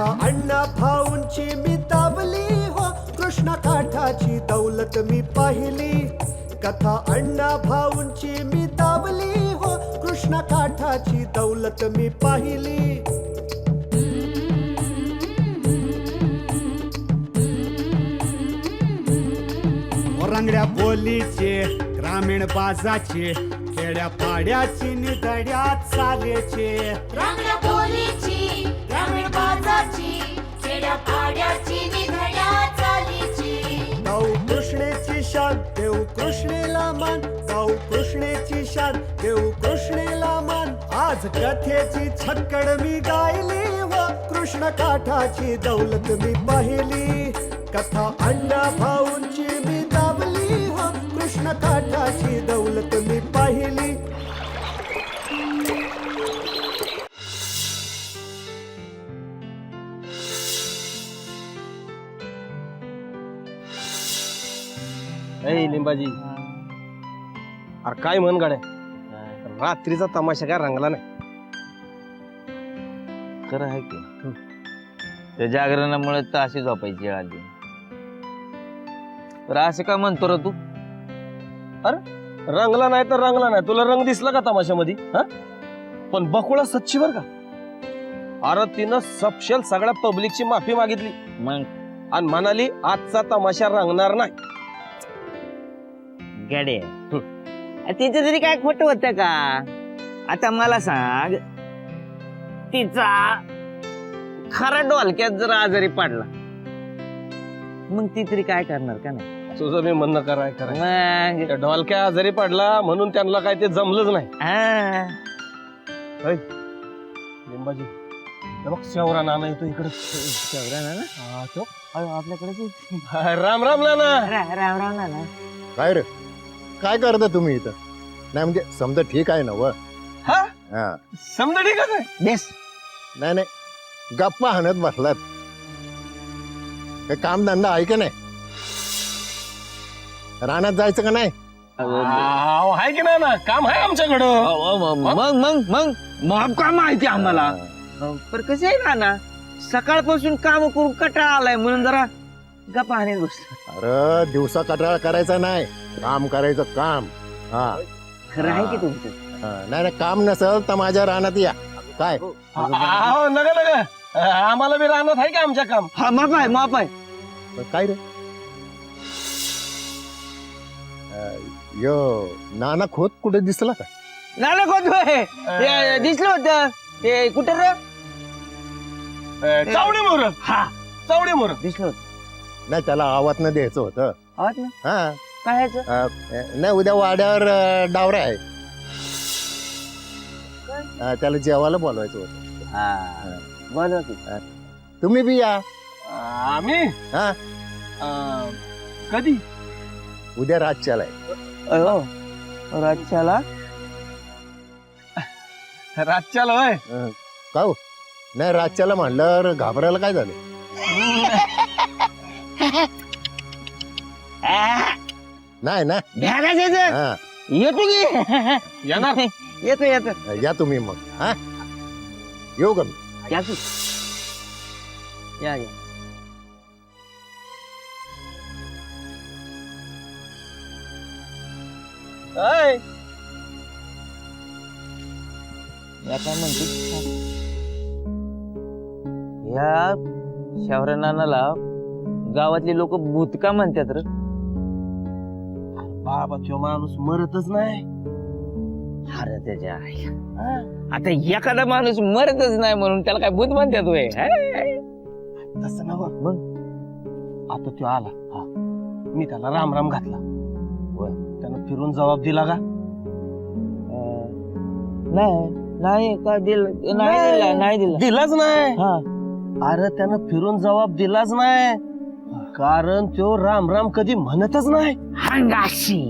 कथा अण्णा भाऊंची मी दावली हो, कृष्ण काठाची दौलत मी पाहिली. कथा अण्णा भाऊंची मी दावली हो, कृष्ण काठाची दौलत मी पाहिली. रंगड्या बोलीचे ग्रामीण बाजाचे, खेड्या पाड्याची निधड्या चालेचे. रंगड्या बोलीची ग्रामीण बाजाची, खेड्या पाड्याची निधड्या चालीची. गाऊ कृष्णेची शान देऊ कृष्णेला मान, गाऊ कृष्णेची शान देऊ कृष्णेला मान. आज कथेची छक्कड मी गायली व कृष्ण काठाची दौलत मी पाहिली. कथा अण्णा भाऊंची मी दावली हो, कृष्ण काठाची दौलत मी पाहिली. ए लिंबाजी, अरे काय म्हण गाड्या, रात्रीचा तमाशा काय रंगला नाही. खरं आहे की त्या जागरणामुळे तर अशी झोपायची वेळ आली. तर असं का म्हणतो रे तू? रंगला नाही तर रंगला नाही, तुला रंग दिसला का तमाशामध्ये? हा, पण बकुळा सच्ची बर का. अरे तिनं सपशेल सगळ्या पब्लिकची माफी मागितली मग आणि म्हणाली आजचा तमाशा रंगणार नाही. गाडे तिचं तरी काय खोट होत का? आता मला सांग, तिचा खरा डोलक्यात जर आजारी पडला मग ती तरी काय करणार का नाही? तुझं मी म्हणणं कराय मग त्या ढोलक्या आजारी पडला म्हणून त्यांना काय ते जमलंच नाही. हा. लिंबाजी, हे बघ शेवरा नाना येतो इकडे. शेवरा नाना? आपल्याकडे राम राम नाना. राम राम नाना. काय रे, काय करता तुम्ही इथं? नाही म्हणजे समजा ठीक आहे ना व? हा हा. समजा ठीकच आहे. बेस नाही नाही, गप्पा हाणत बसलात. काय काम धंदा आहे का नाही? रानात जायचं का नाही? आहे की नाना, काम आहे आमच्याकडं. मग मग मग मग काय माहिती आम्हाला. पर कसं आहे नाना, सकाळपासून काम करून कटाळा आलाय म्हणून जरा गप्पा हाणत बसलो. अरे दिवसा कटाळा करायचा नाही, काम करायचं काम. हा खरं आहे की तुमचं? नाही नाही, काम नसेल तर माझ्या रानात या. काय नका नका, आम्हाला बी रानात आहे की आमच्या काम. हा माप आहे माप आहे. काय रे, यो नाना खोत कुठे दिसला का? नाना कोण दिसलं होतं ते कुठं रे? चावडी मोर. हा चावडी मोर दिसलं होतं. नाही, त्याला आवाज न द्यायचं होतं. आवाज ना हा काय ह्याचं? नाही, उद्या वाड्यावर डावरा आहे. त्याला जेवायला बोलवायचं होतं. हा बोलवा की. तुम्ही बी या. आम्ही हा कधी? उद्या रातच्याला आहे. अयो रातच्याला? रातच्याला होय. का हो? नाही, रातच्याला म्हणलं घाबरायला काय झालं? नाही ना. भ्यागाच येतं. हा, येतो की येणार. येतो येतो. या तुम्ही मग. हा, येऊ का मी? या की. या या. ऐ, या काय म्हणते या शौर्य नानाला गावातली लोक भूत का म्हणतात रे? बाबा तो माणूस मरतच नाही. अरे त्याच्या आता एखादा माणूस मरतच नाही म्हणून त्याला काय भूत म्हणतात होय? तसं नव. मग आता तो आला. हा, मी त्याला राम राम घातला. त्यानं फिरून जबाब दिला का? नाही का दिलं? नाही दिला. दिलाच नाही. हा. अरे त्यानं फिरून जबाब दिलाच नाही, कारण तो राम राम कधी म्हणतच नाही. हंगाशी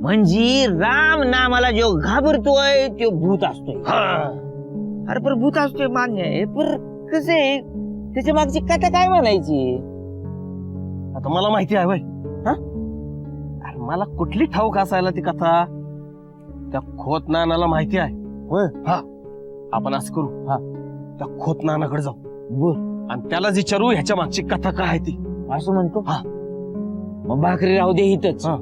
म्हणजे राम नामाला जो घाबरतोय तो भूत असतोय. अरे पण भूत असतोय मान्य आहे, पण कसं आहे त्याच्या मागची कथा काय म्हणायची? आता मला माहिती आहे. मला कुठली ठाऊक असायला ती कथा? त्या खोत नानाला माहिती आहे. होय. हा, आपण असं करू. हा, त्या खोत नानाकडे जाऊ. बर आणि त्यालाच विचारू ह्याच्या मागची कथा काय आहे ती. असं म्हणतो हा. मग भाकरी राहू दे इथंच. हा.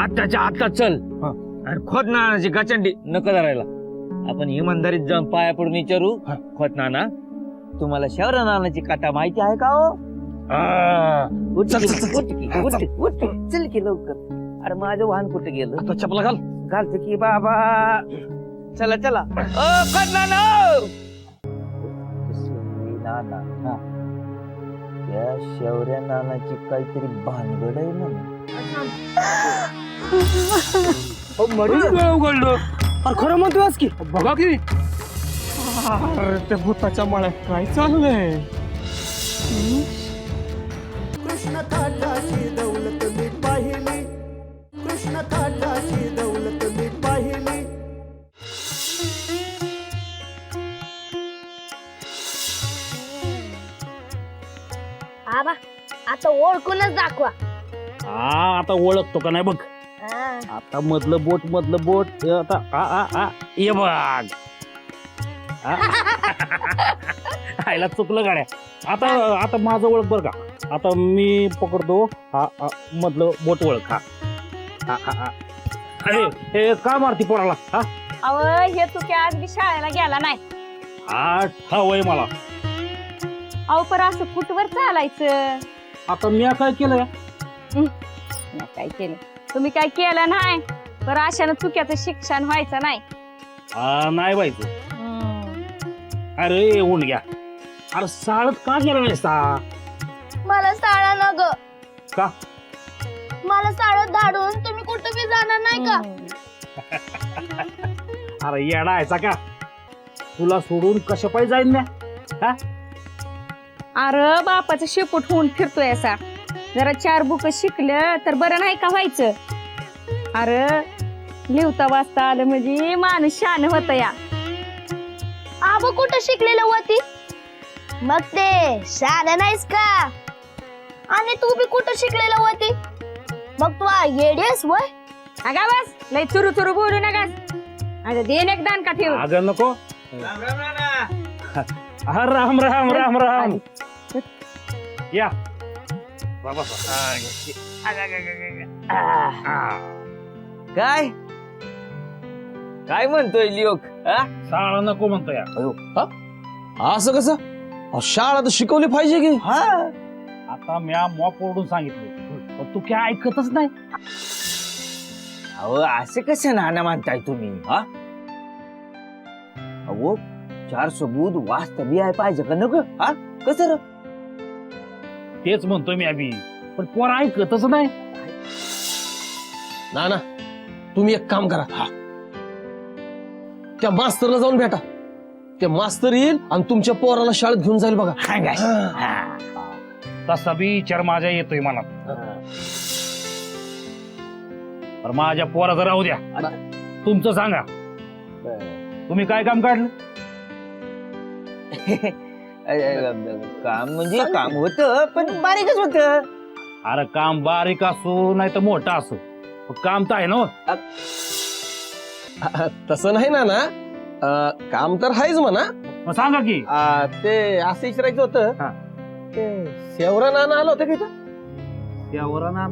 आताच्या आता चल हा. आणि खोत नानाची गचंडी नको धरायला. आपण इमानदारीत जाऊन पाया पडून विचारू. हा. खोत नाना, तुम्हाला शौर्य नानाची कथा माहिती आहे का हो? उठ चल, की, चल, चल. उठ की, उठ की, उठ की. चल की लवकर. अरे माझं वाहन कुठे गेलं? आता चपला घाल. घालतो की बाबा. चला चला. खोत नाना. नाना, हा. त्या शौर्य नानाची काहीतरी भानगड आहे म्हणून. उघडलं. अरे खरं म्हणतोस की बघा की. अरे त्या भूताच्या मळ्यात काय चाललंय? कृष्ण काठाची दौलत मी पाहिली, कृष्ण काठाची दौलत मी पाहिली. आबा आता ओळखूनच दाखवा. हा आता ओळखतो का नाही बघ. आता मधलं बोट हे आता ये बघ. आईला चुकलं गाड्या. आता आता माझं ओळख बर का. आता मी पकडतो हा मधलं बोट ओळख. हा अरे हे का मारती पोराला? हा अव हे तू काय आज बी शाळेला गेला नाही. हा ठाव आहे मला. अहो पर असं फुटवर चालायचं. आता मी काय केलं? मी काय केलं? तुम्ही काय केलं नाही पर अशानं चुक्याचं शिक्षण व्हायचं नाही. नाही व्हायचं. अरे ऊन घ्या. अरे साळत का गेला नाहीसा? मला शाळा न ग. का? मला शाळेत धाडून तुम्ही कुठं बी जाणार नाही का? अरे येडा यायचा का? तुला सोडून कशा पाहिजे जाईन ना? हा अरे बापाचं शेपूट होऊन फिरतोय असा. जरा 4 बुक शिकलं तर बरं नाही का व्हायचं? अरे लिहता वाचता आलं म्हणजे माणूस शान होत या. आबा कुठं शिकलेलं होती? मग ते शान नाहीस का? आणि तू बी कुठं शिकलेलं होती? मग तू येडेस वय? अगा बस लय चुरू चुरू बोलू नका. अरे देन एक दान का ठेव. अगं नको. राम राम नाना. हा राम राम राम राम. या बाबा. काय काय म्हणतोय लिओक? शाळा नको म्हणतो या. असं कसं? अहो, शाळा तर शिकवली पाहिजे की. हा आता म्या मॉप ओढून सांगितलं पण तू काय ऐकतच नाही. अहो असं कसं नाना म्हणताय तुम्ही? हा अहो 4 सबूत वाचता बी आहे पाहिजे का नको? हा कसं? तेच म्हणतोय मी अभि पण पोर ऐकतच नाही. ना ना तुम्ही एक काम करा. त्या मास्तरला जाऊन भेटा. ते मास्तर येईल आणि तुमच्या पोराला शाळेत घेऊन जाईल बघा. तसा बी विचार माझ्या येतोय मला. पण माझ्या पोराचं राहू द्या. तुमचं सांगा तुम्ही काय काम काढलं? काम म्हणजे काम होत पण बारीकच होत. अरे काम बारीक असो नाही तर मोठा असो पण काम तर आहे ना. तसं नाही ना ना. काम तर आहेच म्हणा. मग सांगा की. ते असं विचारायचं होतं. हा. ते शेवरा नाना आलं होतं का इथं? त्यावर ना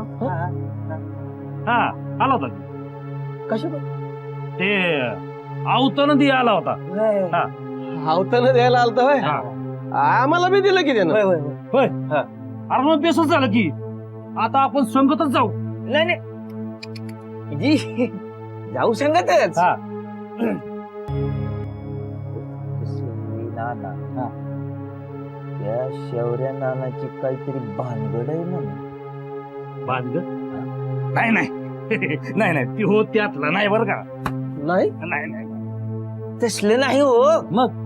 हा आला होता की. कशा ते आवताना दी आला होता. हावताना द्यायला आलता होय. हा. आम्हाला बी दिलं की त्यानं. होय अरे मग बेसच झालं की आता आपण संगतच जाऊ. नाही नाही जी जाऊ सांगतच. हा. नाना त्या शौर्य नानाची काहीतरी भानगड आहे म्हणून. भानगड? नाही नाही नाही नाही ती हो त्यातलं नाही बरं का. नाही नाही नाही तसलं नाही हो. मग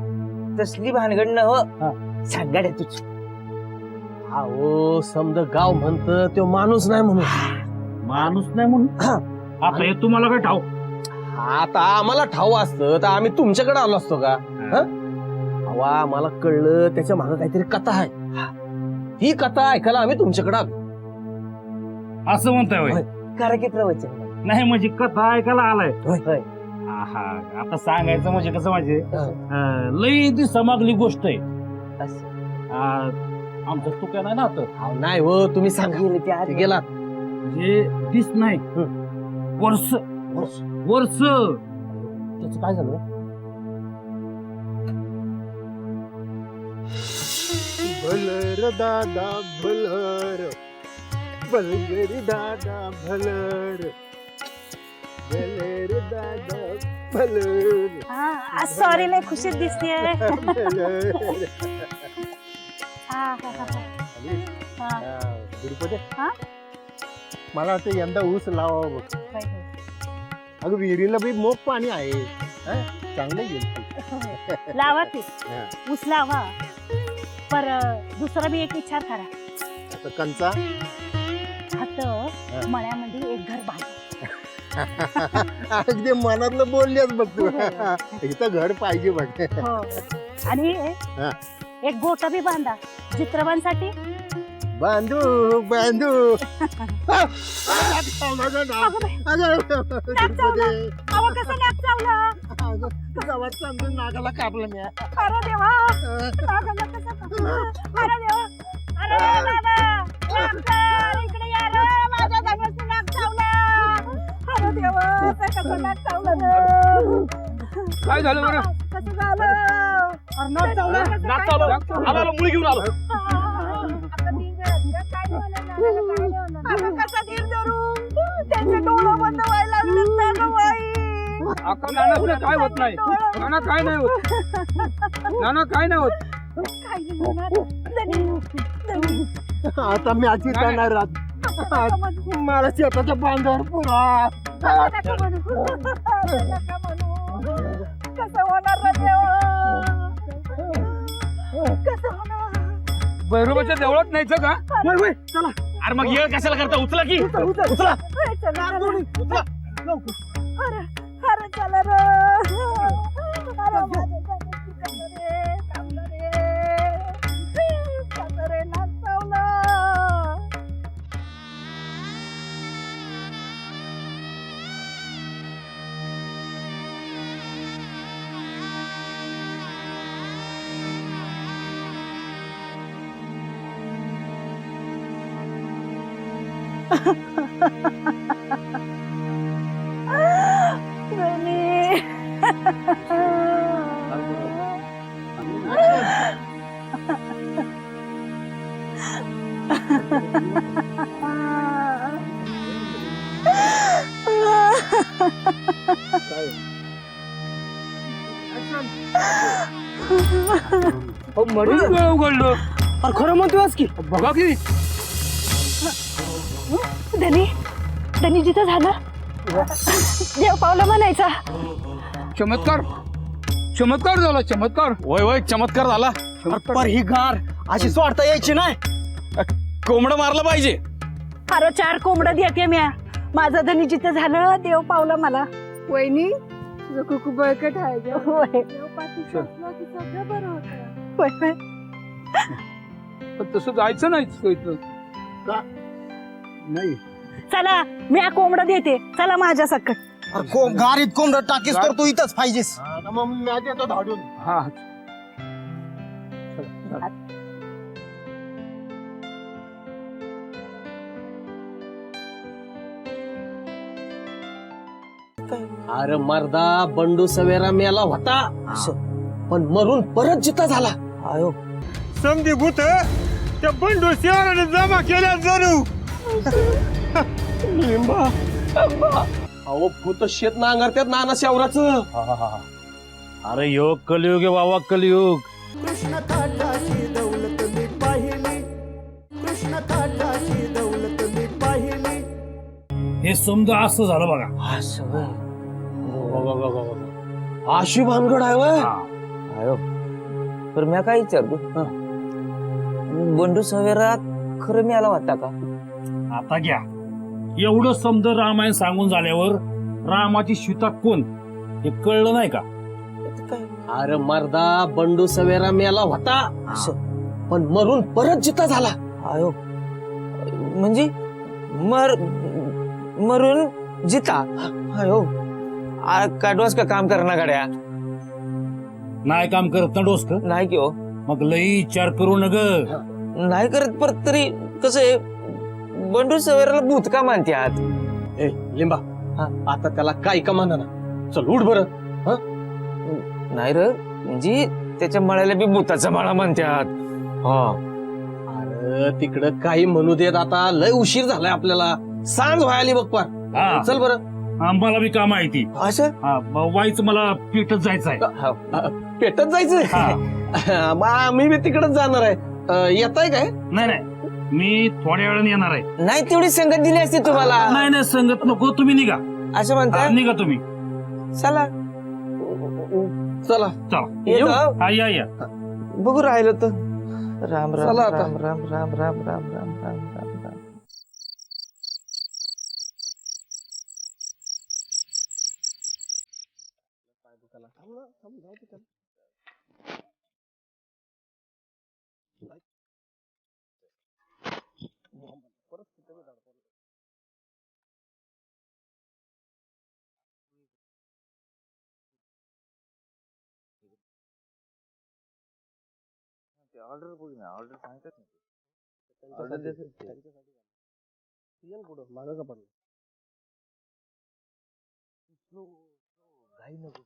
तसली भानगड न हो. हा. सांगाड आहे तुझ. हो समद गाव म्हणत तो माणूस नाही म्हणून. माणूस नाही म्हणून आता हे तुम्हाला काय ठाऊ? आता आम्हाला ठाऊ असतं तर आम्ही तुमच्याकडे आलो असतो का? हवा आम्हाला कळलं त्याच्या मागे काहीतरी कथा आहे. ही कथा ऐकायला आम्ही तुमच्याकडे आलो. असं म्हणताय होय? कारागीर प्रवचन नाही म्हणजे कथा ऐकायला आलाय. होय. आहा, आता सांगायचं म्हणजे कसं म्हणजे लई ती समागली गोष्ट आहे. असं. आमचं तुक्या नाही ना आता अहो, नाही हो तुम्ही सांगा ते गेला जे दिस नाही वर्ष वर्ष त्याच काय झालं भलर दादा भलर भलर दादा भलर भलर दादा भलर सॉरी लय खुशीत दिसतीये भलर. गुरुपदे, हा? मला वाटतं यंदा ऊस लावावं बघ. अगं विहिरीला बी मोग पाणी आहे हं? चांगलं गेलं लावा की हा. ऊस लावा पर दुसरा बी एक विचार करा आता कंचा आता मळ्यामध्ये एक घर बांधा अगदी मनातलं बोललेच बघ तू इथं घर पाहिजे बघ हो आणि हा. एक गोटा बी बांधा चित्रबांसाठी बांधू बांधू कसं नाक चावलं गावात समजून नागाला कापलं मी अरे देवा नागाला कसं कापलं? अरे देवा अरे दादा नाक इकडे या रे माझ्या धागाचं नाक चावलं अरे देवा कसं नाक चावलं रे काय झालं बरं कसं झालं अरे नाक चावलं नाक चावलं आम्हाला मुली घेऊन आलो कसा धीर धरू त्यांचे डोळं बंद व्हायला लागले ना बाई नाना काय होत नाही नाना काय नाही होत नाना काय नाही होत आता मी आजी जाणार मला शेताच्या बांधावर पुरा कसं होणार रे देवा कसं होणार भैरोबाच्या देवळात न्यायचं का चला अरे मग येळ कशाला करता उचला की उचला अरे अरे चला रे अरे माझ्या जागेची कसं रे चावलं रे कसं रे नाक चावलं उघडलं अरे खरं म्हणतोय की बघा की धनी धनी जिथं झालं देव पावलं म्हणायचा चमत्कार चमत्कार झाला चमत्कार वय वय चमत्कार झाला पर ही गार अशी सोडता यायची नाही कोंबडं मारलं पाहिजे अरे 4 कोंबडं देते म्या माझं धनी जिथं झालं देव पावलं मला वहिनी तुझं खूप बळकट आहे गं. होय सगळं बरं होतं होय होय. पण तसं जायचं नाही नाही चला मी कोंबडं देते चला माझ्या सकट गाडीत कोंबडं टाकीस तर तू इथंच पाहिजेस मग मी येतो धाडून हा अरे मर्दा बंडू सवेरा मेला होता पण मरून परत जिता झाला आयो समधी भूत त्या बंडू शिवाराने जमा केल्या जरू अहो भूत शेत नांगरत्यात नाना शेवराचं अरे योग कलियुग आहे बाबा कलियुग कृष्ण थाटाची दौलत मी पाहिली कृष्ण थाटाची दौलत मी पाहिली हे समजा असं झालं बघा आशी भानगड आहे वय आयो तर मी काय विचारतो बंडू सवेरा खरं मी आला होता का आता घ्या एवढं समज रामायण सांगून झाल्यावर रामाची सीता कोण हे कळलं नाही का अरे मर्दा बंडू सवेरा मेला होता पण मरून परत जिता झाला आयो म्हणजे मरून जिता आयो काढवास का काम करणार गाड्या नाही काम करत ना डोसक नाही की हो मग लई विचार करू नग. नाही करत परत तरी कसं आहे बंडू सवेराला भूत का मानत्यात? ए लिंबा आता त्याला काय का म्हणा ना. चल उठ बरं. नाही र म्हणजे त्याच्या मळ्याला बी भूताचा माळा म्हणतात. हा अरे तिकडं काही म्हणू देत, आता लय उशीर झालाय आपल्याला. सांज व्हायली बघ पार. हा. चल बरं. आम्हाला बी काम आहे ती. असं वाईच मला पीठच जायचं आहे. पेटत जायचंय. मग आम्ही बी तिकडच जाणार आहे. येताय काय? नाही नाही मी थोड्या वेळाने येणार आहे. नाही तेवढी संगत दिली असते तुम्हाला. नाही नाही संगत नको, तुम्ही निघा. असं म्हणता निघा तुम्ही. चला चला चला येऊ? हा या या. बघू राहिलं तर. राम राम चला आता. राम राम राम राम राम राम राम राम राम. ऑर्डर बघ ना, ऑर्डर सांगतात मागं का पडलं? घाई नको.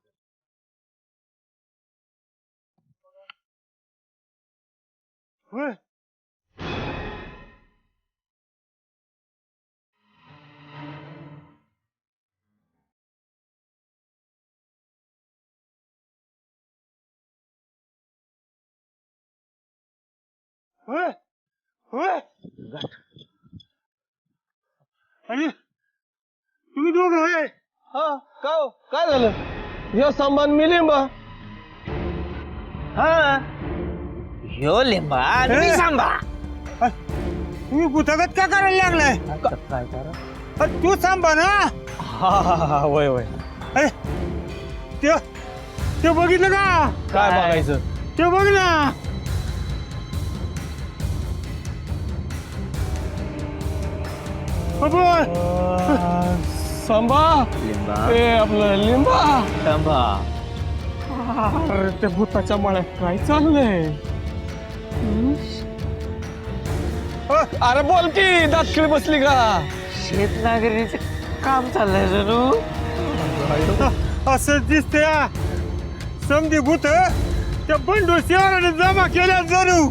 आणि तुम्ही दोघं होय? हा काय झालं? ह्यो सामान मी लिंबा. हा ह्यो लिंबा आणि मी सांबा. तुम्ही गुतगत का करायला लागलाय? काय करा? तू सांभा ना. हा वय वय. ते बघितलं का? काय बघायचं? ते बघ ना. सांबा. लिंबा ए आपलं लिंबा. सांबा. अरे त्या भूताच्या मळ्यात काय चाललंय? अरे बोल की, दातखिळी बसली का? शेत नागरीचं काम चाललंय जणू. असं दिसतंय समधी भूत त्या बंडू शिवाराने जमा केल्या जणू.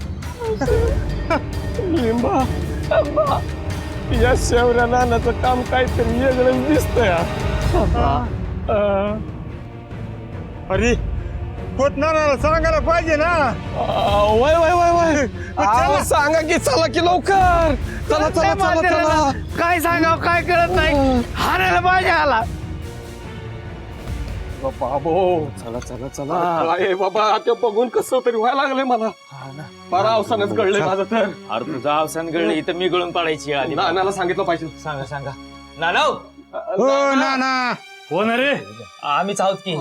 लिंबा या शेवऱ्या नानाचं काम काहीतरी वेगळंच दिसतंय. अरे होतणारा सांगायला पाहिजे ना. वय वय वय वय. अहो, सांगा की, चला की लवकर. चला चला चला चला. काय सांगाव काय कळत नाही. हारायला पाहिजे आला. बाबो चला चला चला. काय बाबा ते बघून कसं तरी व्हायला लागलंय मला. फार अवसानच कळलंय माझं तर. अरे तुझं अवसान गळलं इथं मी गळून पडायची आधी. नानाला सांगितलं पाहिजे. सांगा सांगा. नानाव हो ना ना. कोण रे? आम्हीच आहोत की.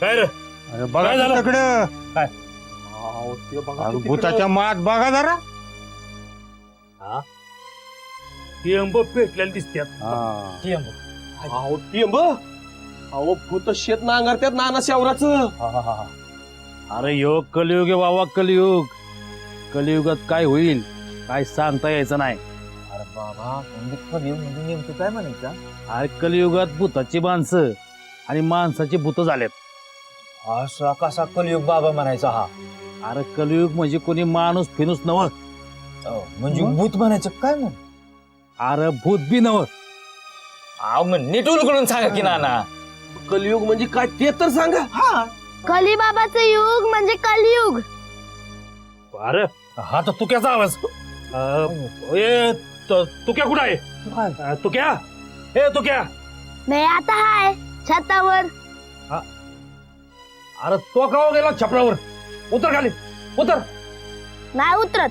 काय रे? बघा काय झालं? तिकडं काय? ते बघा किती भूताच्या मात बघा जरा. टेंब पेटलेले दिसतात. अहो टेंब. अहो भूत शेत नांगरत्यात नाना शेवराचं. अरे योग कलियुग आहे बाबा, कलियुग. कलियुगात काय होईल काय सांगता यायचं नाही. अरे बाबा नेमकं काय म्हणायचं? अरे कलियुगात भूताची माणसं आणि माणसाची भूत झालेत. असा कसा कलियुग बाबा म्हणायचा हा? अरे कलियुग म्हणजे कोणी माणूस फिनूस नव. म्हणजे भूत म्हणायचं काय म्हण? अरे भूत बी नव. नीट उलगडून सांगा की नाना. कलियुग म्हणजे काय ते तर सांगा. कलीबाबाचं युग म्हणजे कलियुग. अरे हा तर तुक्याचा आवाज. तुक्या कुठं आहे? तुक्या ए तुक्या. नाही आता हाय छतावर. अरे तो का गेला छपरावर? उतर खाली उतर. नाही उतरत.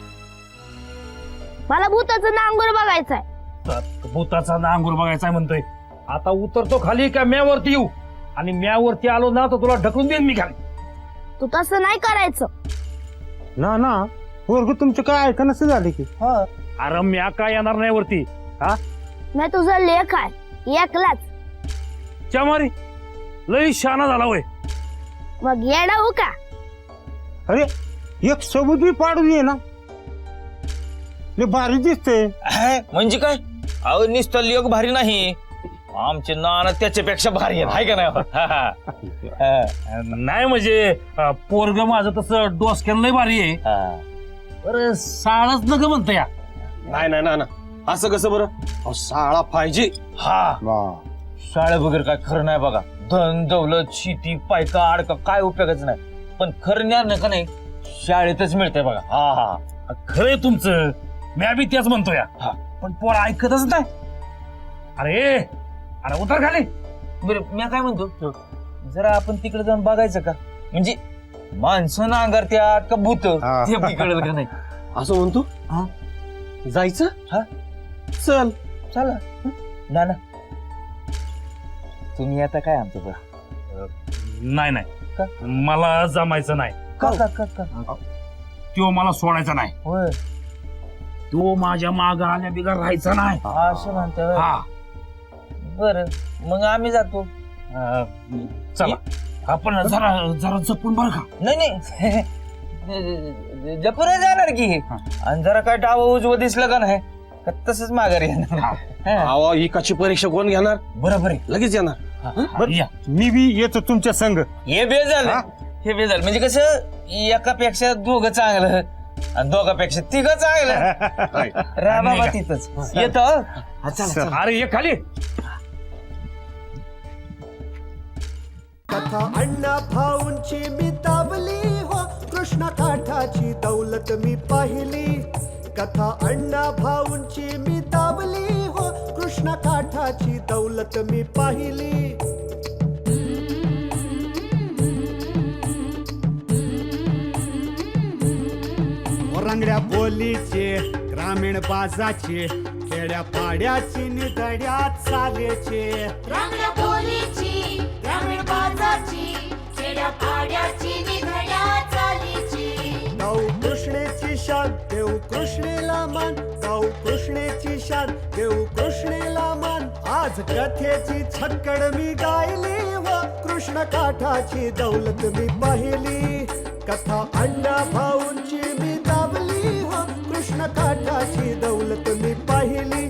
मला भूताचं नांगूर बघायचंय. भूताचा नांगूर बघायचा म्हणतोय. आता उतरतो खाली का म्यावरती येऊ? आणि म्यावरती आलो ना तर तुला ढकलून देईन मी खाली. तू तसं नाही करायचं. ना ना वर्ग तुमचं काय ऐका नसं झाले की. अरे म्या काय येणार नाही वरती. नाही तुझा लेख आहे एकलाच. चमारी लई शाना झाला वय. मग येडा हो का? अरे एक सबूत बी पाडून ये ना लय भारी दिसते. म्हणजे काय अहो नुसतं लेख भारी नाही आमचे नाना त्याच्यापेक्षा भारी आहे हाय का नाही नाही म्हणजे पोरग माझं तसं डोसक्यानं लय भारी आहे. बरं साळच नका म्हणता या. नाही नाही ना असं कसं बरं अहो, शाळा पाहिजे. हा शाळे वगैरे काय खरं नाही बघा धन दौलत शेती पायका आडका काय उपयोगाचं नाही पण खरं ज्ञान का नाही शाळेतच मिळतंय बघा. हा हा खरंय तुमचं मी बी तेच म्हणतो या. पण पोर ऐकतच नाही. अरे अरे उतर खाली. बरं मी काय म्हणतो जरा आपण तिकडे जाऊन बघायचं का म्हणजे माणसं नांगरत्यात का भूत हा. ते बी कळेल का नाही. असं म्हणतो हा. जायचं हा. चल. चला नाना तुम्ही आता काय आमच्या बरं नाही का? नाही मला जमायचं नाही. का का का का तो मला सोडायचा नाही. होय तो माझ्या माग आल्या बिगर राहायचा नाही. असं म्हणतोय हा बर मग आम्ही जातो. चला आपण जरा जरा जपून बरं का. नाही जपून जाणार की आणि जरा काय डाव उजवं दिसलं का नाही का तसंच माघारी येणार. हा. अहो इकाची परीक्षा कोण घेणार बरोबर आहे. लगेच येणार. बरं या. मी बी येतो तुमच्या संग. हे बेल झालं हे बेल झालं म्हणजे कसं एकापेक्षा दोघं चांगलं आणि दोघापेक्षा तिघं चांगलं रा बाबा तिथंच येतो. हा, चला, चला. अरे ये खाली. कथा अण्णा भाऊंची मी दावली हो कृष्ण काठाची दौलत मी पाहिली. कथा अण्णा भाऊंची मी दावली हो कृष्ण काठाची दौलत मी पाहिली. रंगड्या बोलीचे ग्रामीण बाजाचे खेड्या पाड्याची निधड्या चालेचे. रंगड्या बोलीची ग्रामीण बाजाची खेड्या पाड्याची निधड्या चालीची. गाऊ कृष्णेची शान देऊ कृष्णेला मान. गाऊ कृष्णेची शान देऊ कृष्णेला मान. आज कथेची छक्कड मी गायली व कृष्ण काठाची दौलत मी पाहिली. कथा अण्णा भाऊंची मी दावली हो कृष्ण काठाची दौलत मी पाहिली.